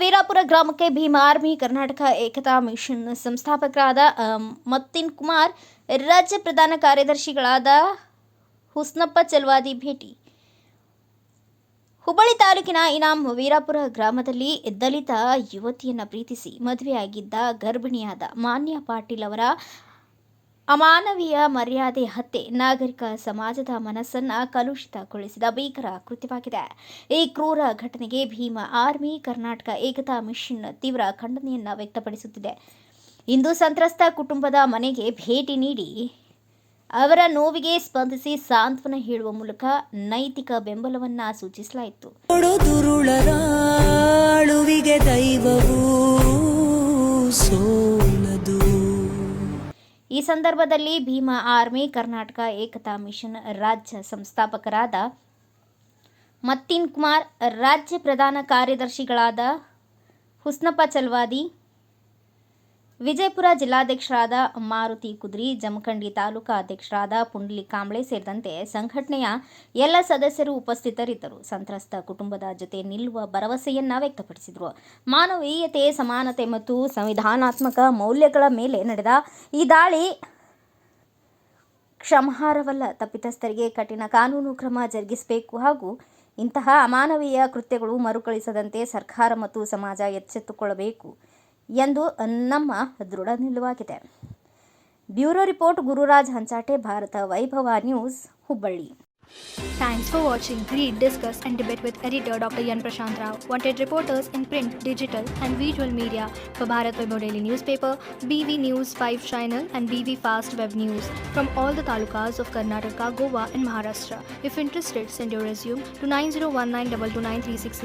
ವೀರಾಪುರ ಗ್ರಾಮಕ್ಕೆ ಭೀಮ ಆರ್ಮಿ ಕರ್ನಾಟಕ ಏಕತಾ ಮಿಷನ್ ಸಂಸ್ಥಾಪಕರಾದ ಮತ್ತಿನ್ ಕುಮಾರ್, ರಾಜ್ಯ ಪ್ರಧಾನ ಕಾರ್ಯದರ್ಶಿಗಳಾದ ಹುಸ್ನಪ್ಪ ಚಲ್ವಾದಿ ಭೇಟಿ. ಹುಬ್ಬಳ್ಳಿ ತಾಲೂಕಿನ ಇನಾಂ ವೀರಾಪುರ ಗ್ರಾಮದಲ್ಲಿ ದಲಿತ ಯುವತಿಯನ್ನು ಪ್ರೀತಿಸಿ ಮದುವೆಯಾಗಿದ್ದ ಗರ್ಭಿಣಿಯಾದ ಮಾನ್ಯ ಪಾಟೀಲ್ ಅವರ ಅಮಾನವೀಯ ಮರ್ಯಾದೆ ಹತ್ಯೆ ನಾಗರಿಕ ಸಮಾಜದ ಮನಸ್ಸನ್ನು ಕಲುಷಿತಗೊಳಿಸಿದ ಭೀಕರ ಕೃತ್ಯವಾಗಿದೆ. ಈ ಕ್ರೂರ ಘಟನೆಗೆ ಭೀಮ ಆರ್ಮಿ ಕರ್ನಾಟಕ ಏಕತಾ ಮಿಷನ್ ತೀವ್ರ ಖಂಡನೆಯನ್ನು ವ್ಯಕ್ತಪಡಿಸುತ್ತಿದೆ. ಇಂದು ಸಂತ್ರಸ್ತ ಕುಟುಂಬದ ಮನೆಗೆ ಭೇಟಿ ನೀಡಿ ಅವರ ನೋವಿಗೆ ಸ್ಪಂದಿಸಿ ಸಾಂತ್ವನ ಹೇಳುವ ಮೂಲಕ ನೈತಿಕ ಬೆಂಬಲವನ್ನು ಸೂಚಿಸಲಾಯಿತು. ಈ ಸಂದರ್ಭದಲ್ಲಿ ಭೀಮ ಆರ್ಮಿ ಕರ್ನಾಟಕ ಏಕತಾ ಮಿಷನ್ ರಾಜ್ಯ ಸಂಸ್ಥಾಪಕರಾದ ಮತ್ತಿನ್ ಕುಮಾರ್, ರಾಜ್ಯ ಪ್ರಧಾನ ಕಾರ್ಯದರ್ಶಿಗಳಾದ ಹುಸ್ನಪ್ಪ ಚಲ್ವಾದಿ, ವಿಜಯಪುರ ಜಿಲ್ಲಾಧ್ಯಕ್ಷರಾದ ಮಾರುತಿ ಕುದ್ರಿ, ಜಮಖಂಡಿ ತಾಲೂಕಾ ಅಧ್ಯಕ್ಷರಾದ ಪುಂಡಲಿ ಕಾಂಬ್ಳೆ ಸೇರಿದಂತೆ ಸಂಘಟನೆಯ ಎಲ್ಲ ಸದಸ್ಯರು ಉಪಸ್ಥಿತರಿದ್ದರು. ಸಂತ್ರಸ್ತ ಕುಟುಂಬದ ಜೊತೆ ನಿಲ್ಲುವ ಭರವಸೆಯನ್ನ ವ್ಯಕ್ತಪಡಿಸಿದರು. ಮಾನವೀಯತೆ, ಸಮಾನತೆ ಮತ್ತು ಸಂವಿಧಾನಾತ್ಮಕ ಮೌಲ್ಯಗಳ ಮೇಲೆ ನಡೆದ ಈ ದಾಳಿ ಕ್ಷಮಾರ್ಹವಲ್ಲ. ತಪ್ಪಿತಸ್ಥರಿಗೆ ಕಠಿಣ ಕಾನೂನು ಕ್ರಮ ಜರುಗಿಸಬೇಕು ಹಾಗೂ ಇಂತಹ ಅಮಾನವೀಯ ಕೃತ್ಯಗಳು ಮರುಕಳಿಸದಂತೆ ಸರ್ಕಾರ ಮತ್ತು ಸಮಾಜ ಎಚ್ಚೆತ್ತುಕೊಳ್ಳಬೇಕು ಎಂದು ನಮ್ಮ ದೃಢ ನಿಲುವಾಗಿದೆ. ಬ್ಯೂರೋ ರಿಪೋರ್ಟ್, ಗುರುರಾಜ್ ಹಂಚಾಟೆ, ಭಾರತ ವೈಭವ news, Hubballi. Thanks for watching. Read, discuss and debate with editor Dr. Yan Prashant Rao. Wanted reporters in print, digital and visual media for Bharat Vaibhav Daily Newspaper, BV News 5 Channel and BV Fast Web News from all the talukas of Karnataka, Goa and Maharashtra. If interested, send your resume to 9019229369.